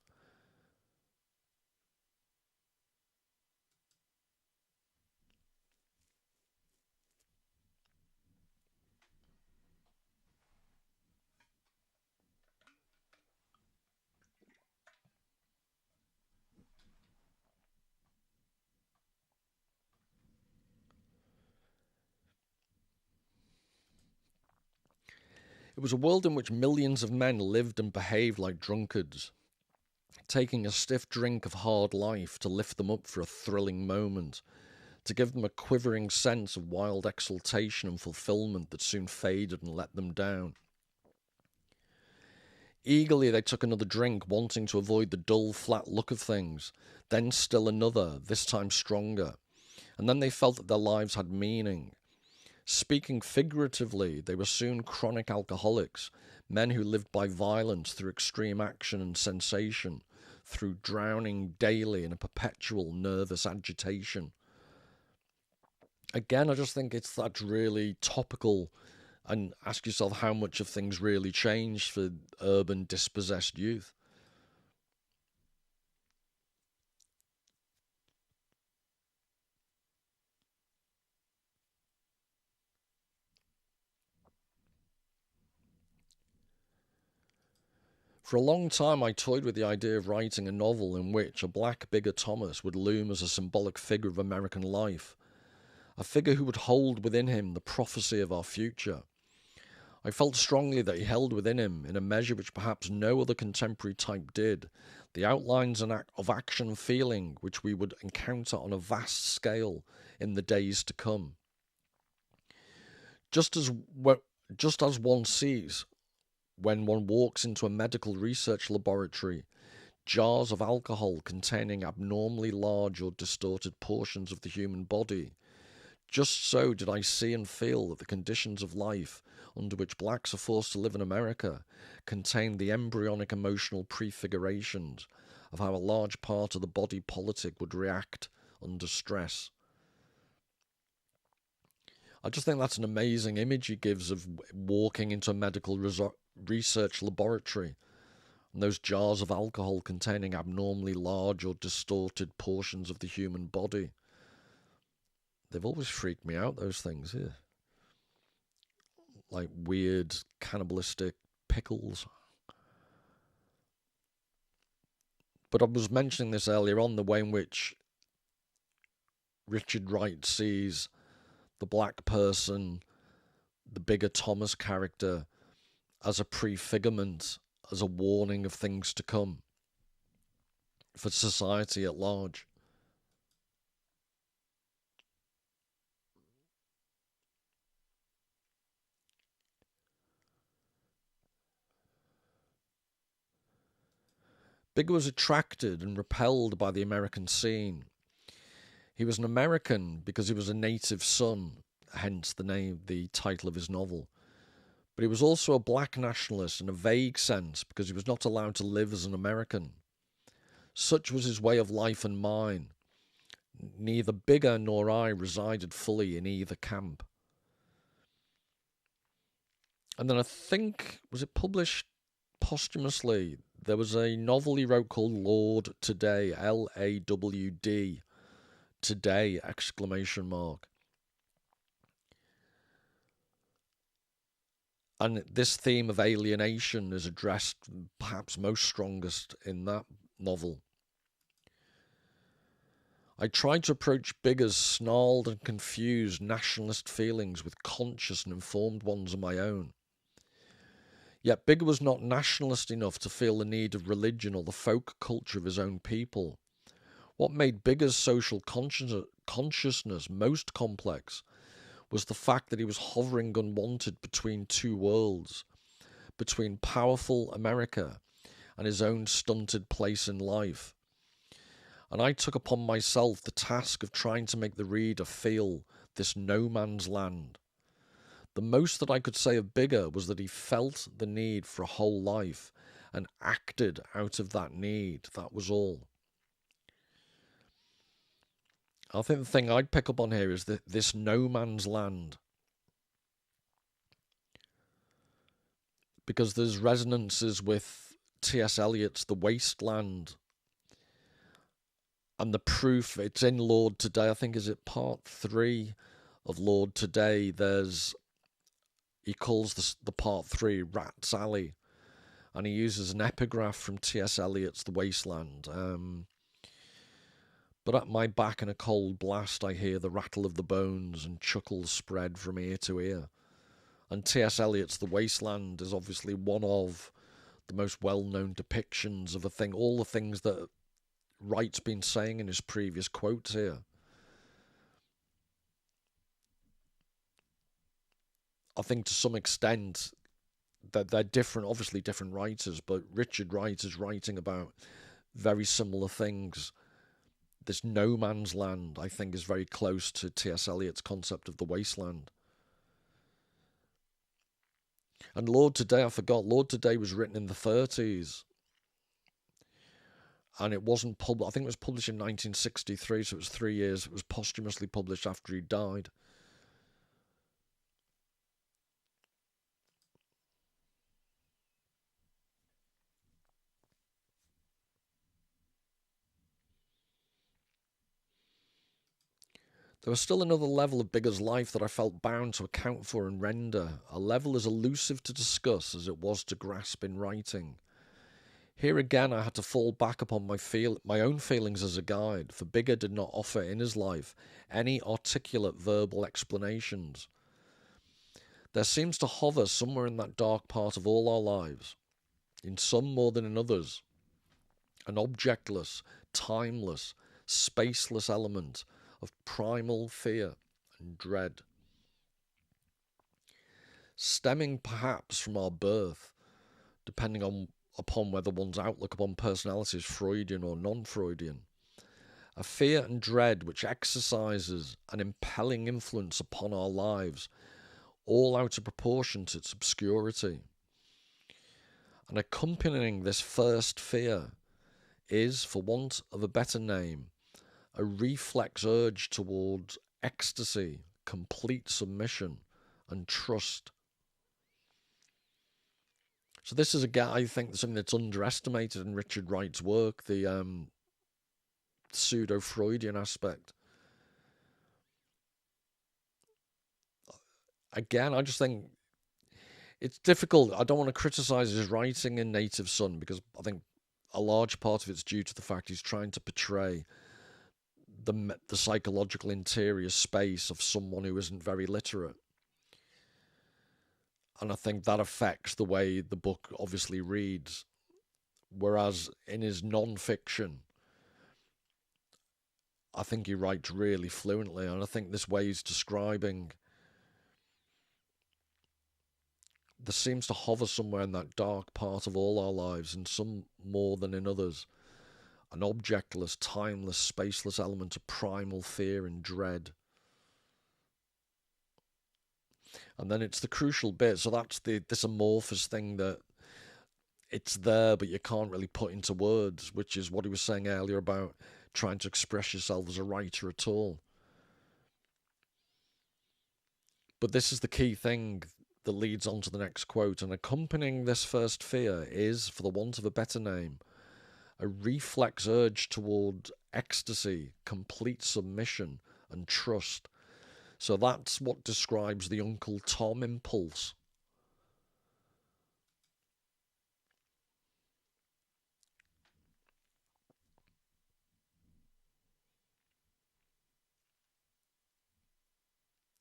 It was a world in which millions of men lived and behaved like drunkards, taking a stiff drink of hard life to lift them up for a thrilling moment, to give them a quivering sense of wild exultation and fulfillment that soon faded and let them down. Eagerly they took another drink, wanting to avoid the dull, flat look of things, then still another, this time stronger, and then they felt that their lives had meaning. Speaking figuratively, they were soon chronic alcoholics, men who lived by violence through extreme action and sensation, through drowning daily in a perpetual nervous agitation. Again, I just think that's really topical, and ask yourself how much of things really changed for urban dispossessed youth. For a long time I toyed with the idea of writing a novel in which a black Bigger Thomas would loom as a symbolic figure of American life, a figure who would hold within him the prophecy of our future. I felt strongly that he held within him, in a measure which perhaps no other contemporary type did, the outlines of action and feeling which we would encounter on a vast scale in the days to come. Just as one sees when one walks into a medical research laboratory jars of alcohol containing abnormally large or distorted portions of the human body, just so did I see and feel that the conditions of life under which blacks are forced to live in America contained the embryonic emotional prefigurations of how a large part of the body politic would react under stress. I just think that's an amazing image he gives of walking into a medical research laboratory and those jars of alcohol containing abnormally large or distorted portions of the human body. They've always freaked me out, those things here. Like weird cannibalistic pickles. But I was mentioning this earlier on, the way in which Richard Wright sees the black person, the Bigger Thomas character, as a prefigurement, as a warning of things to come for society at large. Bigger was attracted and repelled by the American scene. He was an American because he was a native son, hence the title of his novel. But he was also a black nationalist in a vague sense because he was not allowed to live as an American. Such was his way of life and mine. Neither Bigger nor I resided fully in either camp. And then I think, was it published posthumously? There was a novel he wrote called Lord Today, Lawd, Today, exclamation mark. And this theme of alienation is addressed perhaps most strongest in that novel. I tried to approach Bigger's snarled and confused nationalist feelings with conscious and informed ones of my own. Yet Bigger was not nationalist enough to feel the need of religion or the folk culture of his own people. What made Bigger's social consciousness most complex was the fact that he was hovering unwanted between two worlds, between powerful America and his own stunted place in life. And I took upon myself the task of trying to make the reader feel this no man's land, The most that I could say of Bigger was that he felt the need for a whole life and acted out of that need. That was all. I think the thing I'd pick up on here is that this no man's land. Because there's resonances with T.S. Eliot's The Wasteland. And the proof, it's in Lord Today, I think, is it part 3 of Lord Today? He calls the part 3 Rat's Alley. And he uses an epigraph from T.S. Eliot's The Wasteland. But at my back in a cold blast I hear the rattle of the bones and chuckles spread from ear to ear. And T.S. Eliot's The Wasteland is obviously one of the most well-known depictions of a thing, all the things that Wright's been saying in his previous quotes here. I think to some extent that they're different, obviously different writers, but Richard Wright is writing about very similar things. This no man's land, I think, is very close to T.S. Eliot's concept of the wasteland. And Lord Today, I forgot, Lord Today was written in the 30s. And it wasn't published, I think it was published in 1963, so it was 3 years. It was posthumously published after he died. There was still another level of Bigger's life that I felt bound to account for and render, a level as elusive to discuss as it was to grasp in writing. Here again I had to fall back upon my own feelings as a guide, for Bigger did not offer in his life any articulate verbal explanations. There seems to hover somewhere in that dark part of all our lives, in some more than in others, an objectless, timeless, spaceless element of primal fear and dread. Stemming perhaps from our birth, depending upon whether one's outlook upon personality is Freudian or non-Freudian, a fear and dread which exercises an impelling influence upon our lives, all out of proportion to its obscurity. And accompanying this first fear is, for want of a better name, a reflex urge towards ecstasy, complete submission, and trust. So this is I think something that's underestimated in Richard Wright's work, the pseudo-Freudian aspect. Again, I just think it's difficult. I don't want to criticize his writing in Native Son, because I think a large part of it's due to the fact he's trying to portray the psychological interior space of someone who isn't very literate. And I think that affects the way the book obviously reads. Whereas in his non-fiction, I think he writes really fluently. And I think this way he's describing, there seems to hover somewhere in that dark part of all our lives, and some more than in others, an objectless, timeless, spaceless element of primal fear and dread. And then it's the crucial bit. So that's this amorphous thing that it's there, but you can't really put into words, which is what he was saying earlier about trying to express yourself as a writer at all. But this is the key thing that leads on to the next quote. And accompanying this first fear is, for the want of a better name, a reflex urge toward ecstasy, complete submission, and trust. So that's what describes the Uncle Tom impulse.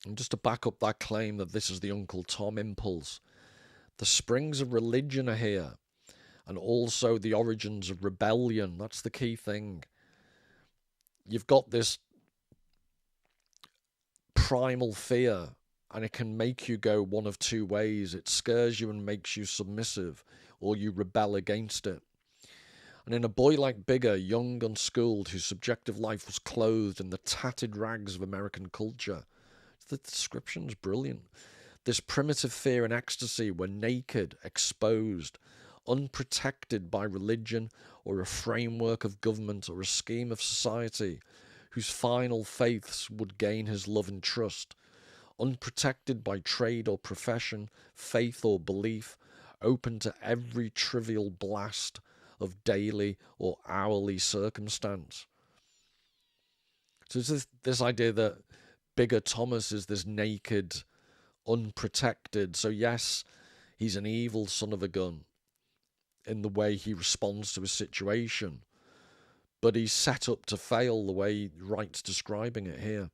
And just to back up that claim that this is the Uncle Tom impulse, the springs of religion are here, and also the origins of rebellion. That's the key thing. You've got this primal fear, and it can make you go one of two ways. It scares you and makes you submissive, or you rebel against it. And in a boy like Bigger, young, unschooled, whose subjective life was clothed in the tattered rags of American culture, the description's brilliant. This primitive fear and ecstasy were naked, exposed, unprotected by religion or a framework of government or a scheme of society whose final faiths would gain his love and trust, unprotected by trade or profession, faith or belief, open to every trivial blast of daily or hourly circumstance. So it's this idea that Bigger Thomas is this naked, unprotected. So yes, he's an evil son of a gun in the way he responds to his situation, but he's set up to fail the way Wright's describing it here.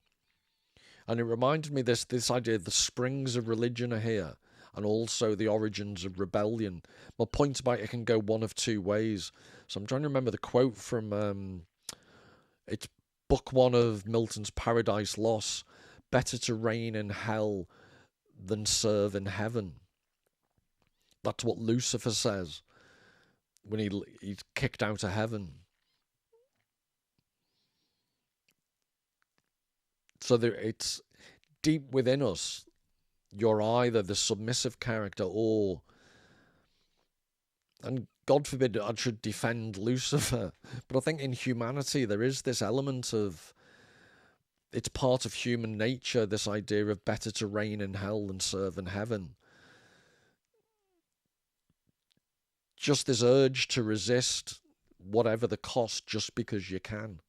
And it reminded me this idea, the springs of religion are here, and also the origins of rebellion. My point about it can go one of two ways. So I'm trying to remember the quote from, it's book 1 of Milton's Paradise Lost, better to reign in hell than serve in heaven. That's what Lucifer says when he's kicked out of heaven. So it's deep within us. You're either the submissive character or, and God forbid I should defend Lucifer, but I think in humanity there is this element of, it's part of human nature, this idea of better to reign in hell than serve in heaven. Just this urge to resist whatever the cost just because you can.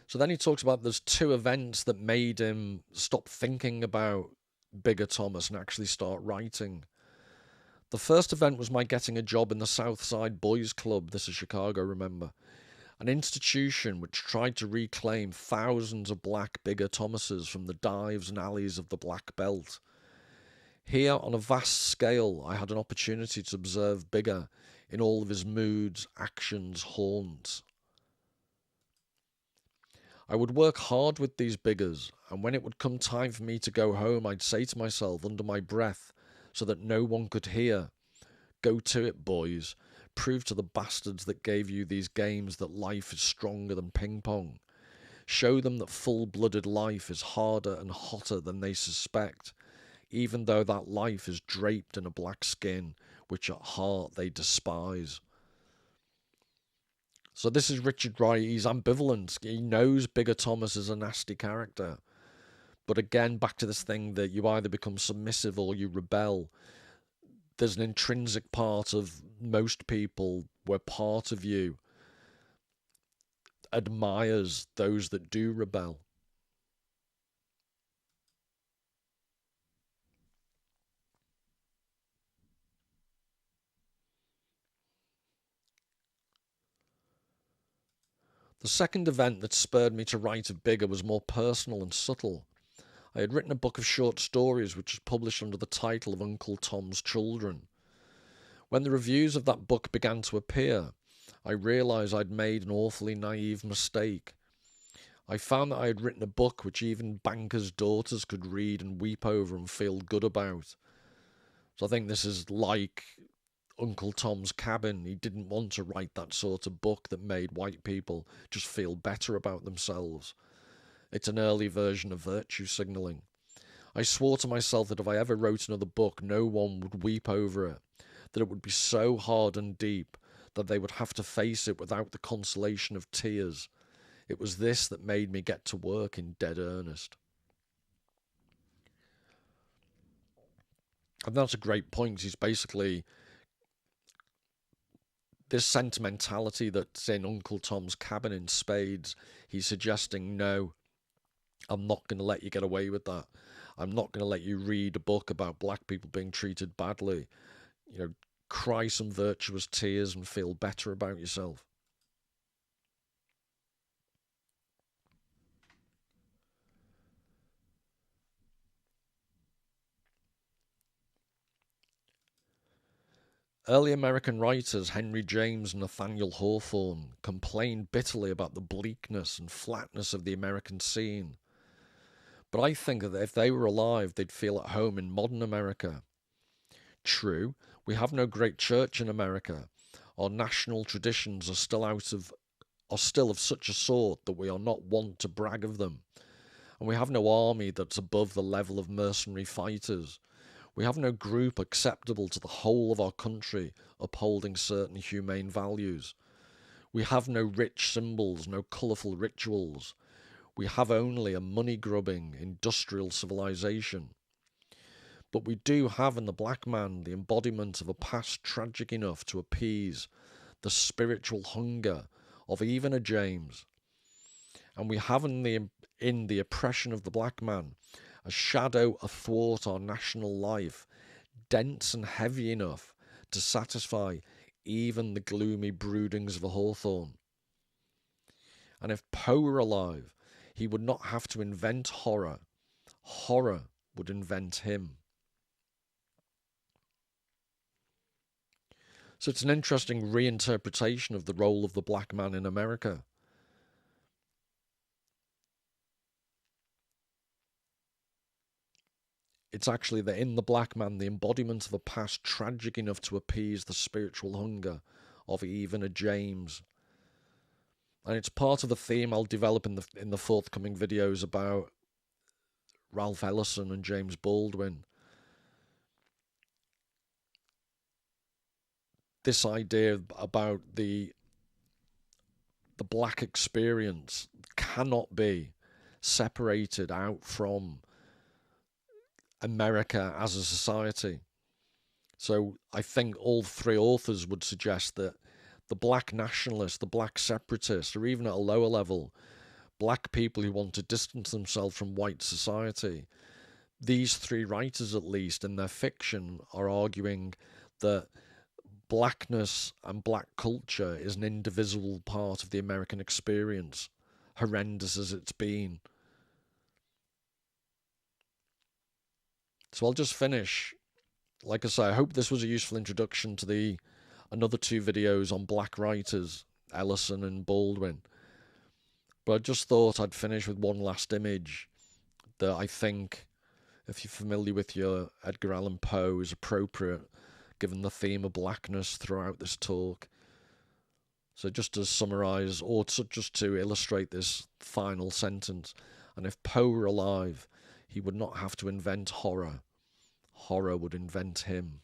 So then he talks about there's 2 events that made him stop thinking about Bigger Thomas and actually start writing. The first event was my getting a job in the Southside Boys Club, this is Chicago, remember, an institution which tried to reclaim thousands of black Bigger Thomases from the dives and alleys of the Black Belt. Here, on a vast scale, I had an opportunity to observe Bigger in all of his moods, actions, haunts. I would work hard with these Biggers, and when it would come time for me to go home, I'd say to myself under my breath, so that no one could hear, "Go to it, boys. Prove to the bastards that gave you these games that life is stronger than ping-pong. Show them that full-blooded life is harder and hotter than they suspect, even though that life is draped in a black skin, which at heart they despise." So this is Richard Wright. He's ambivalent. He knows Bigger Thomas is a nasty character. But again, back to this thing that you either become submissive or you rebel. There's an intrinsic part of most people where part of you admires those that do rebel. The second event that spurred me to write of Bigger was more personal and subtle. I had written a book of short stories which was published under the title of Uncle Tom's Children. When the reviews of that book began to appear, I realised I'd made an awfully naive mistake. I found that I had written a book which even bankers' daughters could read and weep over and feel good about. So I think this is like Uncle Tom's Cabin. He didn't want to write that sort of book that made white people just feel better about themselves. It's an early version of virtue signalling. I swore to myself that if I ever wrote another book, no one would weep over it, that it would be so hard and deep that they would have to face it without the consolation of tears. It was this that made me get to work in dead earnest. And that's a great point. He's basically, this sentimentality that's in Uncle Tom's Cabin in spades, he's suggesting, no, I'm not going to let you get away with that. I'm not going to let you read a book about black people being treated badly. You know, cry some virtuous tears and feel better about yourself. Early American writers Henry James and Nathaniel Hawthorne complained bitterly about the bleakness and flatness of the American scene. But I think that if they were alive, they'd feel at home in modern America. True, we have no great church in America. Our national traditions are still of such a sort that we are not wont to brag of them. And we have no army that's above the level of mercenary fighters. We have no group acceptable to the whole of our country upholding certain humane values. We have no rich symbols, no colourful rituals. We have only a money-grubbing industrial civilization. But we do have in the black man the embodiment of a past tragic enough to appease the spiritual hunger of even a James. And we have in the oppression of the black man a shadow athwart our national life, dense and heavy enough to satisfy even the gloomy broodings of a hawthorn. And if Poe were alive, he would not have to invent horror. Horror would invent him. So it's an interesting reinterpretation of the role of the black man in America. It's actually that in the black man, the embodiment of a past tragic enough to appease the spiritual hunger of even a James. And it's part of the theme I'll develop in the forthcoming videos about Ralph Ellison and James Baldwin. This idea about the black experience cannot be separated out from America as a society. So I think all three authors would suggest that the black nationalists, the black separatists, or even at a lower level, black people who want to distance themselves from white society, these three writers, at least in their fiction, are arguing that blackness and black culture is an indivisible part of the American experience, horrendous as it's been. So I'll just finish. Like I say, I hope this was a useful introduction to the another two videos on black writers, Ellison and Baldwin. But I just thought I'd finish with one last image that I think, if you're familiar with your Edgar Allan Poe, is appropriate given the theme of blackness throughout this talk. So just to summarise, or just to illustrate this final sentence, and if Poe were alive, he would not have to invent horror. Horror would invent him.